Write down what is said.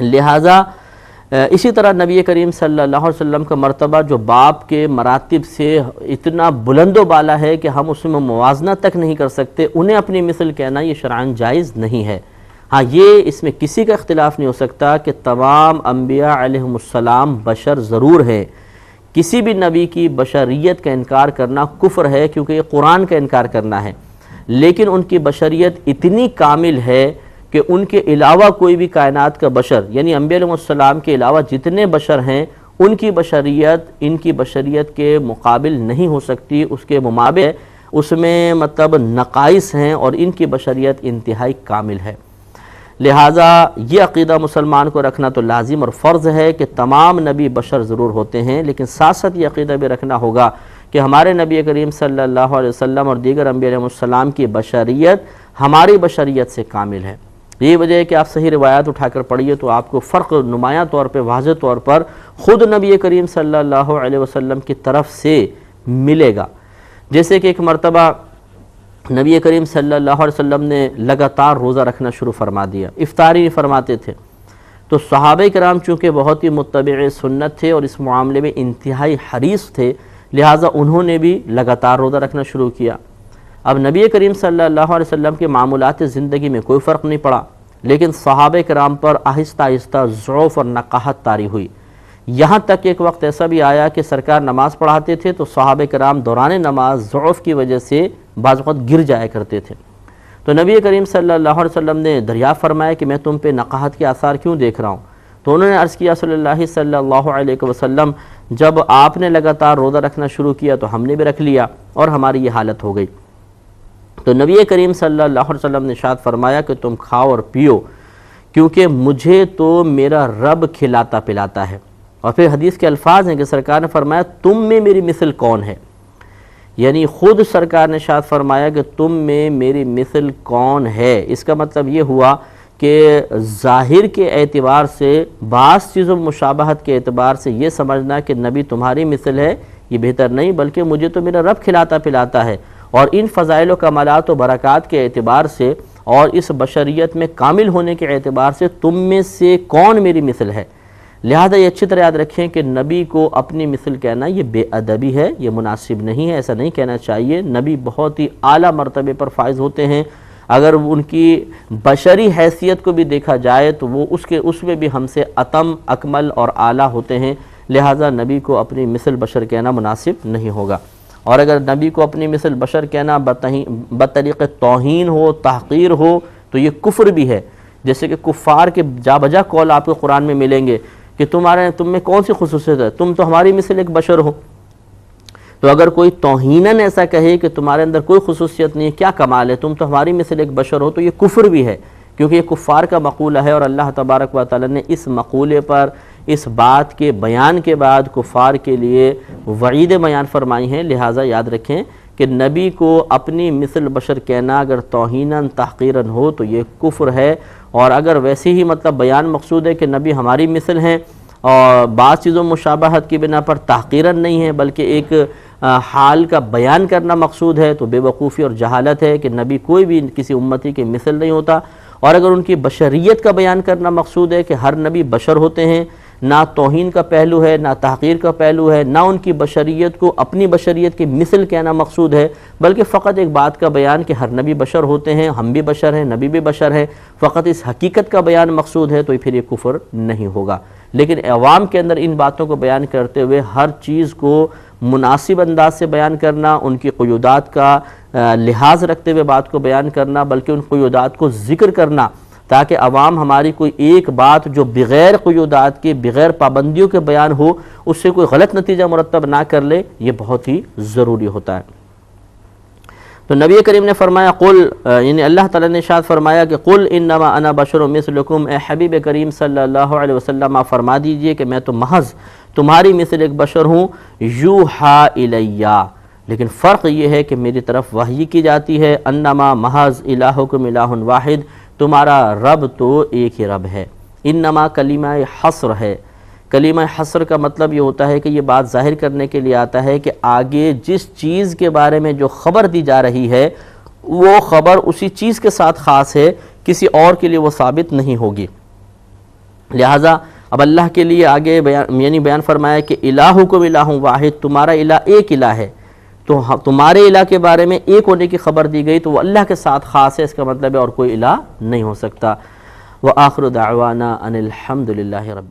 لہٰذا اسی طرح نبی کریم صلی اللہ علیہ وسلم کا مرتبہ جو باپ کے مراتب سے اتنا بلند و بالا ہے کہ ہم اس میں موازنہ تک نہیں کر سکتے، انہیں اپنی مثل کہنا یہ شرعاً جائز نہیں ہے۔ ہاں یہ اس میں کسی کا اختلاف نہیں ہو سکتا کہ تمام انبیاء علیہم السلام بشر ضرور ہیں، کسی بھی نبی کی بشریت کا انکار کرنا کفر ہے، کیونکہ یہ قرآن کا انکار کرنا ہے، لیکن ان کی بشریت اتنی کامل ہے کہ ان کے علاوہ کوئی بھی کائنات کا بشر، یعنی انبیاء علیہ السلام کے علاوہ جتنے بشر ہیں ان کی بشریت ان کی بشریت کے مقابل نہیں ہو سکتی، اس کے ممابع اس میں مطلب نقائص ہیں اور ان کی بشریت انتہائی کامل ہے۔ لہٰذا یہ عقیدہ مسلمان کو رکھنا تو لازم اور فرض ہے کہ تمام نبی بشر ضرور ہوتے ہیں، لیکن ساتھ ساتھ یہ عقیدہ بھی رکھنا ہوگا کہ ہمارے نبی کریم صلی اللہ علیہ وسلم اور دیگر انبیاء علیہ السلام کی بشریت ہماری بشریت سے کامل ہے۔ یہ وجہ ہے کہ آپ صحیح روایات اٹھا کر پڑھیے تو آپ کو فرق نمایاں طور پہ واضح طور پر خود نبی کریم صلی اللہ علیہ وسلم کی طرف سے ملے گا۔ جیسے کہ ایک مرتبہ نبی کریم صلی اللہ علیہ وسلم نے لگاتار روزہ رکھنا شروع فرما دیا، افطاری فرماتے تھے، تو صحابہ کرام چونکہ بہت ہی متبع سنت تھے اور اس معاملے میں انتہائی حریص تھے، لہٰذا انہوں نے بھی لگاتار روزہ رکھنا شروع کیا۔ اب نبی کریم صلی اللہ علیہ وسلم کے معمولات زندگی میں کوئی فرق نہیں پڑا، لیکن صحابہ کرام پر آہستہ آہستہ ضعف اور نقاہت طاری ہوئی، یہاں تک ایک وقت ایسا بھی آیا کہ سرکار نماز پڑھاتے تھے تو صحابہ کرام دوران نماز ضعف کی وجہ سے بعض وقت گر جایا کرتے تھے۔ تو نبی کریم صلی اللہ علیہ وسلم نے دریافت فرمایا کہ میں تم پہ نقاہت کے آثار کیوں دیکھ رہا ہوں؟ تو انہوں نے عرض کیا صلی اللہ صلی اللہ علیہ وسلم جب آپ نے لگاتار روزہ رکھنا شروع کیا تو ہم نے بھی رکھ لیا اور ہماری یہ حالت ہو گئی۔ تو نبی کریم صلی اللہ علیہ وسلم نے ارشاد فرمایا کہ تم کھاؤ اور پیو، کیونکہ مجھے تو میرا رب کھلاتا پلاتا ہے۔ اور پھر حدیث کے الفاظ ہیں کہ سرکار نے فرمایا تم میں میری مثل کون ہے، یعنی خود سرکار نے ارشاد فرمایا کہ تم میں میری مثل کون ہے۔ اس کا مطلب یہ ہوا کہ ظاہر کے اعتبار سے بعض چیزوں مشابہت کے اعتبار سے یہ سمجھنا کہ نبی تمہاری مثل ہے یہ بہتر نہیں، بلکہ مجھے تو میرا رب کھلاتا پلاتا ہے، اور ان فضائل و کمالات و برکات کے اعتبار سے اور اس بشریت میں کامل ہونے کے اعتبار سے تم میں سے کون میری مثل ہے۔ لہذا یہ اچھی طرح یاد رکھیں کہ نبی کو اپنی مثل کہنا یہ بے ادبی ہے، یہ مناسب نہیں ہے، ایسا نہیں کہنا چاہیے۔ نبی بہت ہی اعلیٰ مرتبے پر فائز ہوتے ہیں، اگر ان کی بشری حیثیت کو بھی دیکھا جائے تو وہ اس میں بھی ہم سے اتم اکمل اور اعلیٰ ہوتے ہیں، لہذا نبی کو اپنی مثل بشر کہنا مناسب نہیں ہوگا۔ اور اگر نبی کو اپنی مثل بشر کہنا بطریق توہین ہو، تحقیر ہو، تو یہ کفر بھی ہے۔ جیسے کہ کفار کے جا بجا قول آپ کو قرآن میں ملیں گے کہ تم میں کون سی خصوصیت ہے، تم تو ہماری مثل ایک بشر ہو۔ تو اگر کوئی توہیناً ایسا کہے کہ تمہارے اندر کوئی خصوصیت نہیں ہے، کیا کمال ہے، تم تو ہماری مثل ایک بشر ہو، تو یہ کفر بھی ہے، کیونکہ یہ کفار کا مقولہ ہے، اور اللہ تبارک و تعالی نے اس مقولے پر اس بات کے بیان کے بعد کفار کے لیے وعید بیان فرمائی ہیں۔ لہٰذا یاد رکھیں کہ نبی کو اپنی مثل بشر کہنا اگر توہیناً تحقیراً ہو تو یہ کفر ہے، اور اگر ویسے ہی مطلب بیان مقصود ہے کہ نبی ہماری مثل ہیں اور بعض چیزوں مشابہت کی بنا پر تحقیراً نہیں ہے بلکہ ایک حال کا بیان کرنا مقصود ہے، تو بے وقوفی اور جہالت ہے کہ نبی کوئی بھی کسی امتی کے مثل نہیں ہوتا۔ اور اگر ان کی بشریت کا بیان کرنا مقصود ہے کہ ہر نبی بشر ہوتے ہیں، نہ توہین کا پہلو ہے، نہ تحقیر کا پہلو ہے، نہ ان کی بشریت کو اپنی بشریت کی مثل کہنا مقصود ہے، بلکہ فقط ایک بات کا بیان کہ ہر نبی بشر ہوتے ہیں، ہم بھی بشر ہیں، نبی بھی بشر ہے، فقط اس حقیقت کا بیان مقصود ہے، تو پھر یہ کفر نہیں ہوگا۔ لیکن عوام کے اندر ان باتوں کو بیان کرتے ہوئے ہر چیز کو مناسب انداز سے بیان کرنا، ان کی قیودات کا لحاظ رکھتے ہوئے بات کو بیان کرنا، بلکہ ان قیودات کو ذکر کرنا تاکہ عوام ہماری کوئی ایک بات جو بغیر قیودات کے، بغیر پابندیوں کے بیان ہو، اس سے کوئی غلط نتیجہ مرتب نہ کر لے، یہ بہت ہی ضروری ہوتا ہے۔ تو نبی کریم نے فرمایا یعنی اللہ تعالیٰ نے ارشاد فرمایا کہ قل انما انا بشر مثلکم، اے حبیب کریم صلی اللہ علیہ وسلم آپ فرما دیجئے کہ میں تو محض تمہاری مثل ایک بشر ہوں، یوحا الیہ، لیکن فرق یہ ہے کہ میری طرف وحی کی جاتی ہے، انما محض الہکم الہ واحد، تمہارا رب تو ایک ہی رب ہے۔ انما کلمہ حصر ہے، کلمہ حصر کا مطلب یہ ہوتا ہے کہ یہ بات ظاہر کرنے کے لیے آتا ہے کہ آگے جس چیز کے بارے میں جو خبر دی جا رہی ہے وہ خبر اسی چیز کے ساتھ خاص ہے، کسی اور کے لیے وہ ثابت نہیں ہوگی۔ لہٰذا اب اللہ کے لیے آگے بیان فرمایا کہ الہکم الہ واحد، تمہارا الہ ایک الہ ہے، تو تمہارے الہ کے بارے میں ایک ہونے کی خبر دی گئی تو وہ اللہ کے ساتھ خاص ہے، اس کا مطلب ہے اور کوئی الہ نہیں ہو سکتا۔ وآخر دعوانا ان الحمد للہ رب